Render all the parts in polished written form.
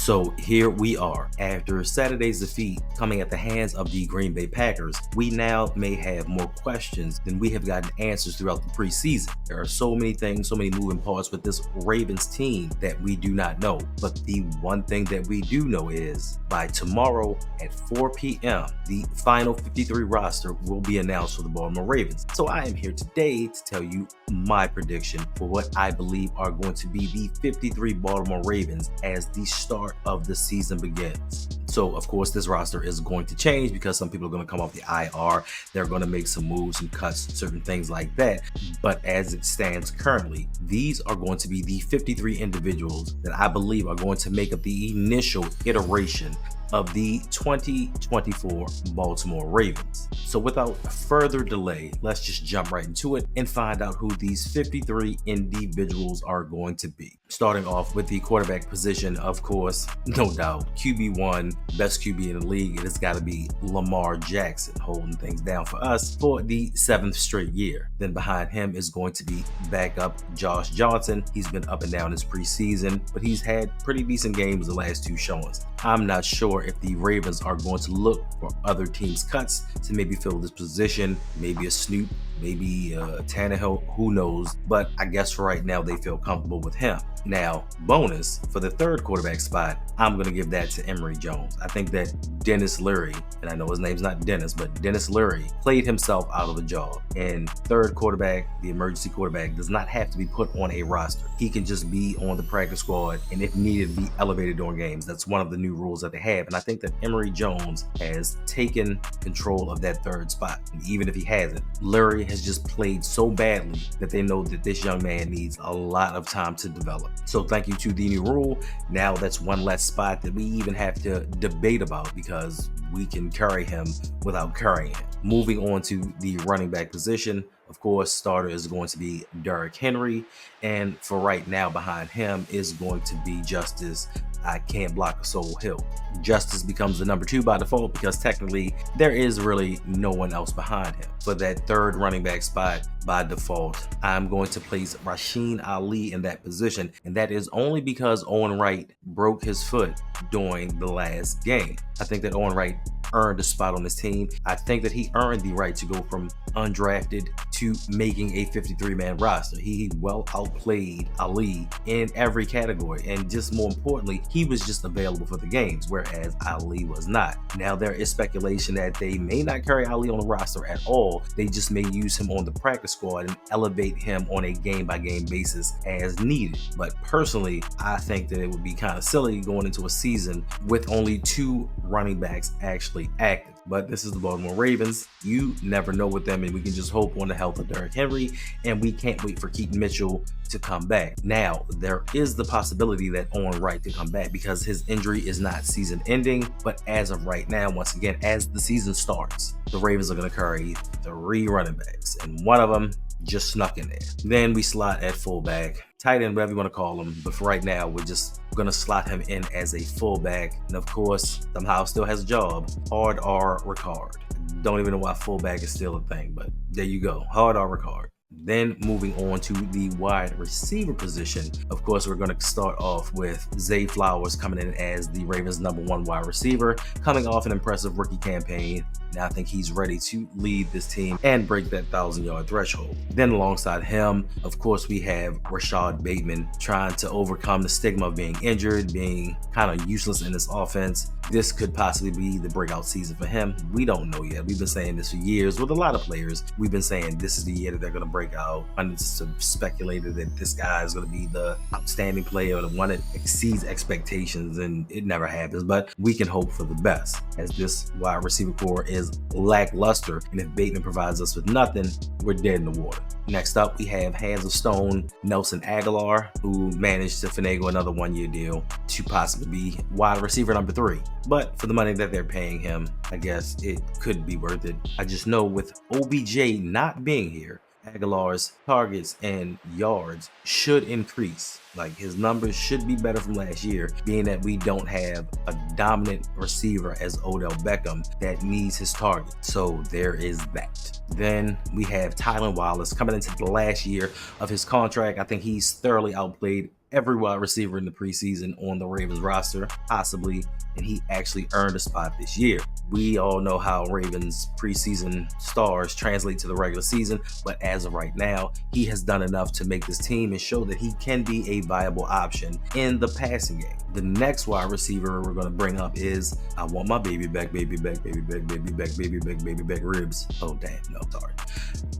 So here we are. After Saturday's defeat coming at the hands of the Green Bay Packers, we now may have more questions than we have gotten answers throughout the preseason. There are so many things, so many moving parts with this Ravens team that we do not know. But the one thing that we do know is by tomorrow at 4 p.m., the final 53 roster will be announced for the Baltimore Ravens. So I am here today to tell you my prediction for what I believe are going to be the 53 Baltimore Ravens as the start of the season begins. So, of course, this roster is going to change because some people are going to come off the IR. They're going to make some moves, some cuts, certain things like that. But as it stands currently, these are going to be the 53 individuals that I believe are going to make up the initial iteration of the 2024 Baltimore Ravens. So without further delay, let's just jump right into it and find out who these 53 individuals are going to be. Starting off with the quarterback position, of course, no doubt, QB1, best QB in the league, it has got to be Lamar Jackson, holding things down for us for the 7th straight year. Then behind him is going to be backup Josh Johnson. He's been up and down this preseason, but he's had pretty decent games the last 2 showings. I'm not sure if the Ravens are going to look for other teams' cuts to maybe fill this position, maybe a Snoop, maybe Tannehill, who knows, but I guess for right now they feel comfortable with him. Now, bonus for the 3rd quarterback spot, I'm going to give that to Emory Jones. I think that Dennis Leary, and I know his name's not Dennis, but Dennis Leary played himself out of a job. And 3rd quarterback, the emergency quarterback, does not have to be put on a roster. He can just be on the practice squad and if needed, be elevated during games. That's one of the new rules that they have. And I think that Emory Jones has taken control of that 3rd spot. And even if he hasn't, Leary has just played so badly that they know that this young man needs a lot of time to develop. So thank you to the new rule. Now that's one less spot that we even have to debate about because we can carry him without carrying him. Moving on to the running back position, of course, starter is going to be Derrick Henry. And for right now, behind him is going to be Justice I Can't Block a Soul Hill. Justice becomes the number 2 by default because technically there is really no one else behind him. For that 3rd running back spot, by default, I'm going to place Rasheen Ali in that position. And that is only because Owen Wright broke his foot during the last game. I think that Owen Wright earned a spot on this team. I think that he earned the right to go from undrafted to making a 53-man roster. He well outplayed Ali in every category, and just more importantly, he was just available for the games, whereas Ali was not. Now there is speculation that they may not carry Ali on the roster at all. They just may use him on the practice squad and elevate him on a game-by-game basis as needed. But personally, I think that it would be kind of silly going into a season with only 2 running backs actually active. But this is the Baltimore Ravens. You never know with them, and we can just hope on the health of Derrick Henry, and we can't wait for Keaton Mitchell to come back. Now, there is the possibility that Owen Wright could come back because his injury is not season ending, but as of right now, once again, as the season starts, the Ravens are going to carry 3 running backs, and one of them just snuck in there. Then we slot at fullback, tight end, whatever you want to call him. But for right now, we're just going to slot him in as a fullback. And of course, somehow still has a job. Hard R Ricard. Don't even know why fullback is still a thing, but there you go. Hard R Ricard. Then moving on to the wide receiver position, of course, we're going to start off with Zay Flowers coming in as the Ravens' number 1 wide receiver, coming off an impressive rookie campaign. Now I think he's ready to lead this team and break that 1,000-yard threshold. Then alongside him, of course, we have Rashad Bateman trying to overcome the stigma of being injured, being kind of useless in this offense. This could possibly be the breakout season for him. We don't know yet. We've been saying this for years with a lot of players. We've been saying this is the year that they're going to break out. Hundreds have speculated that this guy is going to be the outstanding player, the one that exceeds expectations, and it never happens. But we can hope for the best, as this wide receiver core is lackluster, and if Bateman provides us with nothing, we're dead in the water. Next up, we have Hands of Stone Nelson Aguilar, who managed to finagle another 1-year deal to possibly be wide receiver number 3. But for the money that they're paying him, I guess it could be worth it. I just know with OBJ not being here, Aguilar's targets and yards should increase. Like, his numbers should be better from last year, being that we don't have a dominant receiver as Odell Beckham that needs his target. So there is that. Then we have Tylan Wallace coming into the last year of his contract. I think he's thoroughly outplayed every wide receiver in the preseason on the Ravens roster, possibly, and he actually earned a spot this year. We all know how Ravens preseason stars translate to the regular season, but as of right now, he has done enough to make this team and show that he can be a viable option in the passing game. The next wide receiver we're going to bring up is, I want my baby back, baby back, baby back, baby back, baby back, baby back ribs. Oh, damn, no, sorry.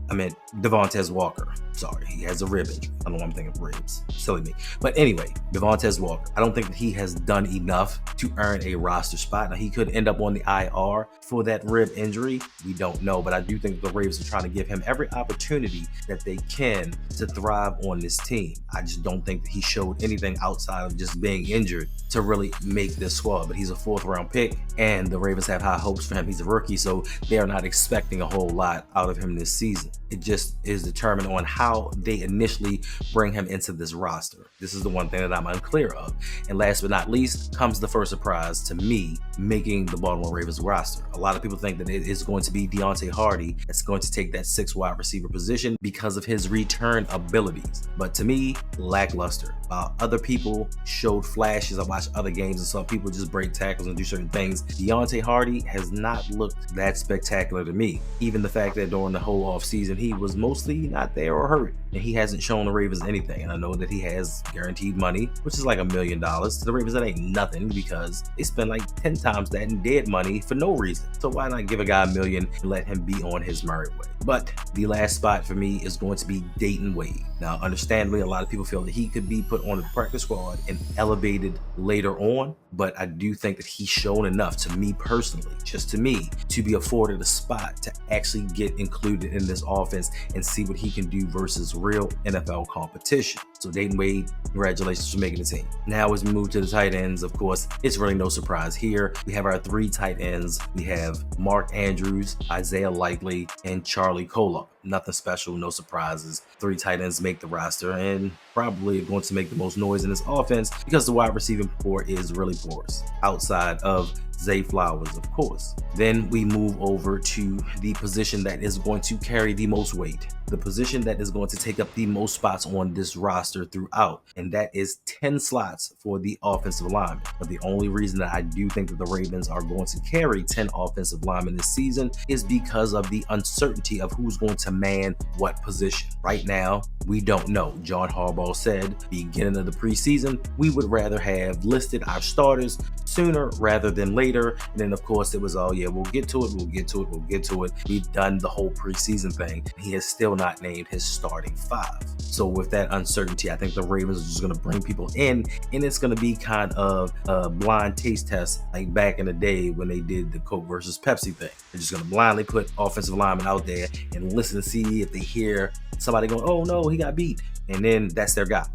I meant Devontae Walker. Sorry, he has a rib injury. I don't know why I'm thinking of ribs. Silly me. But anyway, Devontae Walker. I don't think that he has done enough to earn a roster spot. Now, he could end up on the IR for that rib injury. We don't know, but I do think the Ravens are trying to give him every opportunity that they can to thrive on this team. I just don't think that he showed anything outside of just being injured to really make this squad. But he's a 4th-round pick, and the Ravens have high hopes for him. He's a rookie, so they are not expecting a whole lot out of him this season. It just is determined on how they initially bring him into this roster. This is the one thing that I'm unclear of. And last but not least comes the first surprise to me making the Baltimore Ravens roster. A lot of people think that it is going to be Deontay Hardy that's going to take that 6th wide receiver position because of his return abilities. But to me, lackluster. While other people showed flashes, I watched other games and saw people just break tackles and do certain things. Deontay Hardy has not looked that spectacular to me. Even the fact that during the whole offseason, he was mostly not there or hurt, and he hasn't shown the Ravens anything. And I know that he has guaranteed money, which is like $1 million. To the Ravens, that ain't nothing because they spend like 10 times that in dead money for no reason. So why not give a guy $1 million and let him be on his merry way? But the last spot for me is going to be Dayton Wade. Now, understandably, a lot of people feel that he could be put on the practice squad and elevated later on, but I do think that he's shown enough to me personally, just to me, to be afforded a spot to actually get included in this offense and see what he can do versus real NFL competition. So Dayton Wade, congratulations for making the team. Now as we move to the tight ends, of course, it's really no surprise here. We have our 3 tight ends. We have Mark Andrews, Isaiah Likely, and Charlie Kolar. Nothing special, no surprises. 3 tight ends make the roster and probably going to make the most noise in this offense because the wide receiving core is really porous outside of Zay Flowers, of course. Then we move over to the position that is going to carry the most weight, the position that is going to take up the most spots on this roster throughout, and that is 10 slots for the offensive linemen. But the only reason that I do think that the Ravens are going to carry 10 offensive linemen this season is because of the uncertainty of who's going to man what position. Right now, we don't know. John Harbaugh said beginning of the preseason, we would rather have listed our starters sooner rather than later. And then of course it was, oh yeah, we'll get to it. We've done the whole preseason thing. He has still not named his starting 5. So with that uncertainty, I think the Ravens are just going to bring people in, and it's going to be kind of a blind taste test like back in the day when they did the Coke versus Pepsi thing. They're just going to blindly put offensive linemen out there and listen to see if they hear somebody going, oh no, he got beat. And then that's their guy.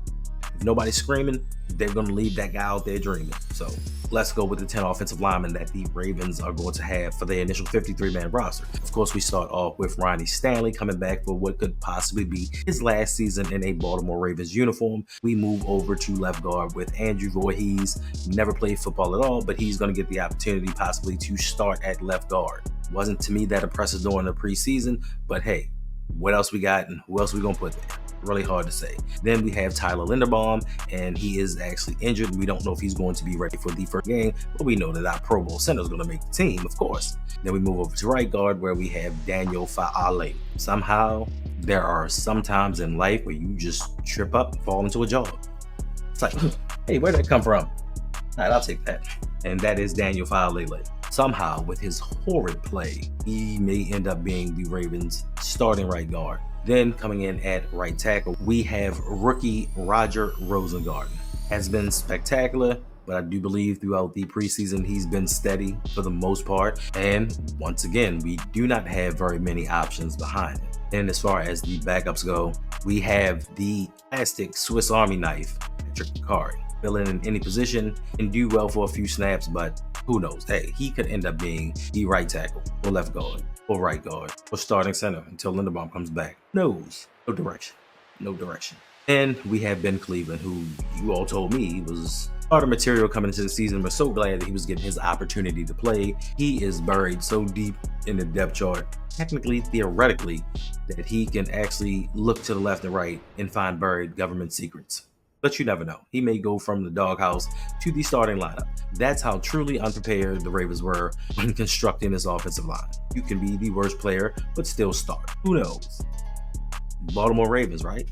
If nobody's screaming, they're going to leave that guy out there dreaming. So let's go with the 10 offensive linemen that the Ravens are going to have for their initial 53-man roster. Of course, we start off with Ronnie Stanley coming back for what could possibly be his last season in a Baltimore Ravens uniform. We move over to left guard with Andrew Voorhees. Never played football at all, but he's going to get the opportunity possibly to start at left guard. Wasn't to me that impressive during the preseason, but hey, what else we got and who else we going to put there? Really hard to say. Then we have Tyler Linderbaum, and he is actually injured. We don't know if he's going to be ready for the first game, but we know that our Pro Bowl center is going to make the team, of course. Then we move over to right guard where we have Daniel Faalele. Somehow, there are some times in life where you just trip up and fall into a jog. It's like, hey, where'd that come from? All right, I'll take that. And that is Daniel Faalele. Somehow, with his horrid play, he may end up being the Ravens' starting right guard. Then coming in at right tackle, we have rookie Roger Rosengarten. Has been spectacular, but I do believe throughout the preseason he's been steady for the most part. And once again, we do not have very many options behind him. And as far as the backups go, we have the plastic Swiss Army knife, Patrick McCarry. Fill in any position and do well for a few snaps, but who knows? Hey, he could end up being the right tackle or left guard or right guard or starting center until Linderbaum comes back. No direction. And we have Ben Cleveland, who you all told me was starter material coming into the season. We're so glad that he was getting his opportunity to play. He is buried so deep in the depth chart, technically, theoretically, that he can actually look to the left and right and find buried government secrets. but you never know. He may go from the doghouse to the starting lineup. That's how truly unprepared the Ravens were when constructing this offensive line. You can be the worst player, but still start. Who knows? Baltimore Ravens, right?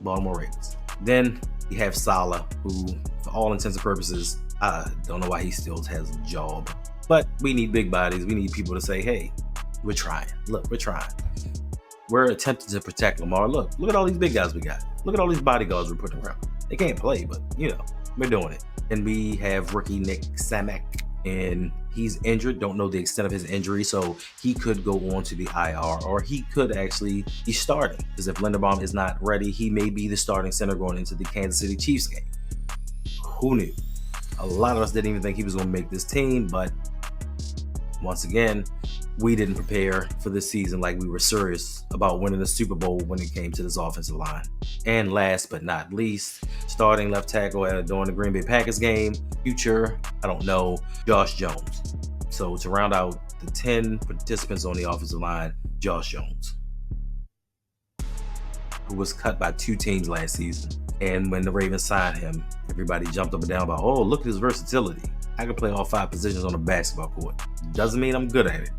Baltimore Ravens. Then you have Saleh, who, for all intents and purposes, I don't know why he still has a job. But we need big bodies. We need people to say, hey, we're trying. Look, we're trying. We're attempting to protect Lamar. Look at all these big guys we got. Look at all these bodyguards we're putting around. They can't play, but, we're doing it. And we have rookie Nick Samak, and he's injured. Don't know the extent of his injury, so he could go on to the IR, or he could actually be starting. Because if Linderbaum is not ready, he may be the starting center going into the Kansas City Chiefs game. Who knew? A lot of us didn't even think he was going to make this team, but once again, we didn't prepare for this season like we were serious about winning the Super Bowl when it came to this offensive line. And last but not least, starting left tackle during the Green Bay Packers game, future, I don't know, Josh Jones. So to round out the 10 participants on the offensive line, Josh Jones, who was cut by 2 teams last season. And when the Ravens signed him, everybody jumped up and down about, oh, look at his versatility. I can play all 5 positions on a basketball court. Doesn't mean I'm good at it,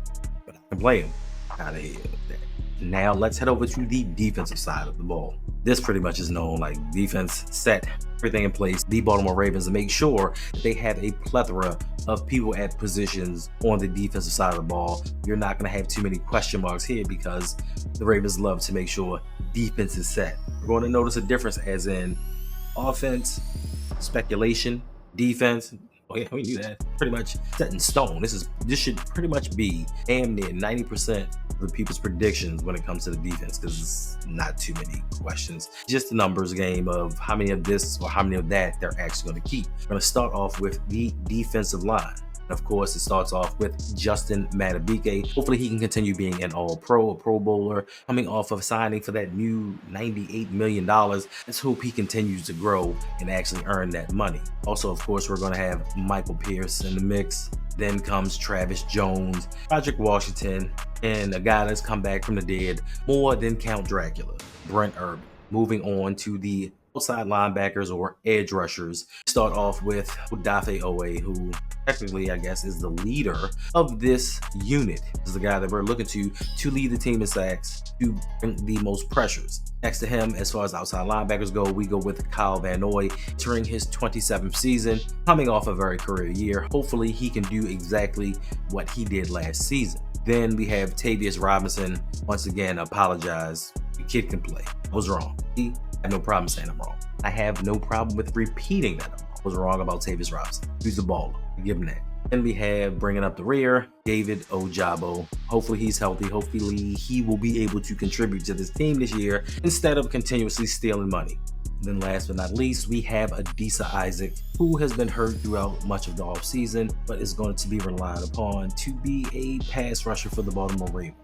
but I can play them. Out of here with that. Now let's head over to the defensive side of the ball. This pretty much is known like defense set everything in place. The Baltimore Ravens, to make sure that they have a plethora of people at positions on the defensive side of the ball. You're not going to have too many question marks here because the Ravens love to make sure defense is set. We're going to notice a difference as in offense, speculation, defense. Oh yeah, we knew that. Pretty much set in stone. This should pretty much be damn near 90% of the people's predictions when it comes to the defense, because it's not too many questions. Just a numbers game of how many of this or how many of that they're actually going to keep. We're going to start off with the defensive line. Of course, it starts off with Justin Madubuike. Hopefully he can continue being an all-pro, a pro bowler, coming off of signing for that new $98 million. Let's hope he continues to grow and actually earn that money. Also, of course, we're going to have Michael Pierce in the mix. Then comes Travis Jones, Roderick Washington, and a guy that's come back from the dead more than Count Dracula, Brent Urban. Moving on to the outside linebackers or edge rushers. Start off with Odafe Owe, who technically, I guess, is the leader of this unit. This is the guy that we're looking to lead the team in sacks, to bring the most pressures. Next to him, as far as outside linebackers go, we go with Kyle Van Noy, entering his 27th season, coming off a very career year. Hopefully, he can do exactly what he did last season. Then we have Tavius Robinson. Once again, apologize. The kid can play. I was wrong. I have no problem saying I'm wrong. I have no problem with repeating that I was wrong about Tavius Robinson. He's the baller. Give him that. Then we have, bringing up the rear, David Ojabo. Hopefully he's healthy. Hopefully he will be able to contribute to this team this year instead of continuously stealing money. Then last but not least, we have Adisa Isaac, who has been hurt throughout much of the offseason, but is going to be relied upon to be a pass rusher for the Baltimore Ravens.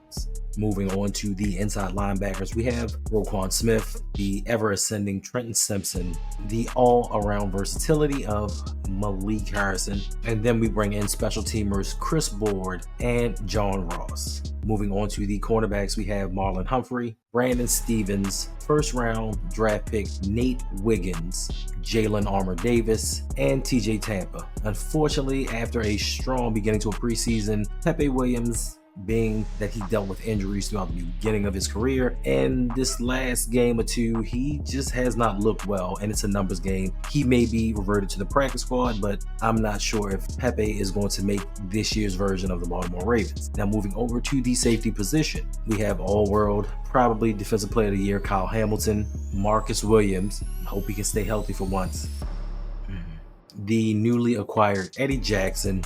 Moving on to the inside linebackers, we have Roquan Smith, the ever-ascending Trenton Simpson, the all-around versatility of Malik Harrison, and then we bring in special teamers Chris Board and John Ross. Moving on to the cornerbacks, we have Marlon Humphrey, Brandon Stevens, first-round draft pick Nate Wiggins, Jalen Armour Davis, and TJ Tampa. Unfortunately, after a strong beginning to a preseason, Pepe Williams, being that he dealt with injuries throughout the beginning of his career, and this last game or two, he just has not looked well, and it's a numbers game. He may be reverted to the practice squad, but I'm not sure if Pepe is going to make this year's version of the Baltimore Ravens. Now moving over to the safety position, we have all-world, probably defensive player of the year, Kyle Hamilton, Marcus Williams. Hope he can stay healthy for once. The newly acquired Eddie Jackson,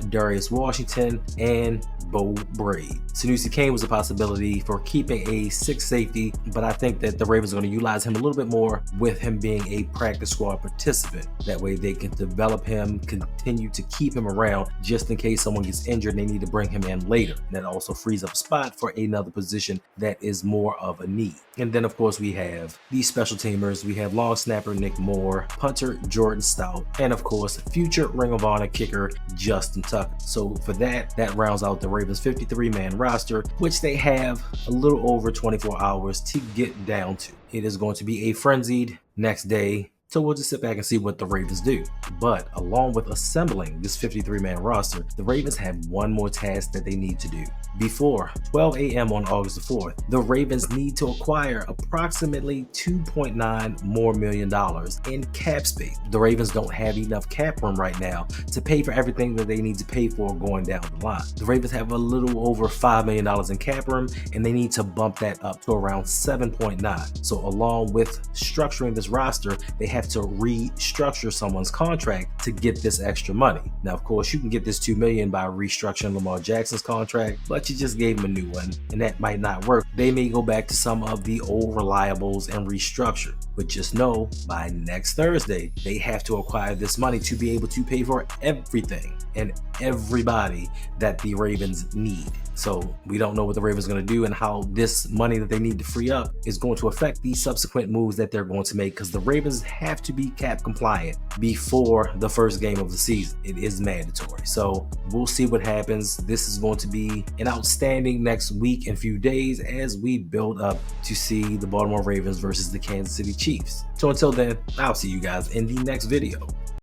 Darius Washington, and Bo Braid. Sanusi Kane was a possibility for keeping a sixth safety, but I think that the Ravens are going to utilize him a little bit more with him being a practice squad participant. That way they can develop him, continue to keep him around just in case someone gets injured and they need to bring him in later. And that also frees up a spot for another position that is more of a need. And then of course we have the special teamers. We have long snapper Nick Moore, punter Jordan Stout, and of course future Ring of Honor kicker Justin Tucker. So for that rounds out the Ravens 53-man roster, which they have a little over 24 hours to get down to. It is going to be a frenzied next day So we'll just sit back and see what the Ravens do. But along with assembling this 53-man roster, the Ravens have one more task that they need to do. Before 12 a.m. on August the 4th, the Ravens need to acquire approximately $2.9 million more in cap space. The Ravens don't have enough cap room right now to pay for everything that they need to pay for going down the line. The Ravens have a little over $5 million in cap room, and they need to bump that up to around 7.9. So along with structuring this roster, they have to restructure someone's contract to get this extra money. Now, of course, you can get this $2 million by restructuring Lamar Jackson's contract, but you just gave him a new one, and that might not work. They may go back to some of the old reliables and restructure. But just know, by next Thursday, they have to acquire this money to be able to pay for everything and everybody that the Ravens need. So we don't know what the Ravens are going to do and how this money that they need to free up is going to affect the subsequent moves that they're going to make, because the Ravens have to be cap compliant before the first game of the season. It is mandatory. So we'll see what happens. This is going to be an outstanding next week and few days as we build up to see the Baltimore Ravens versus the Kansas City Chiefs. So until then, I'll see you guys in the next video.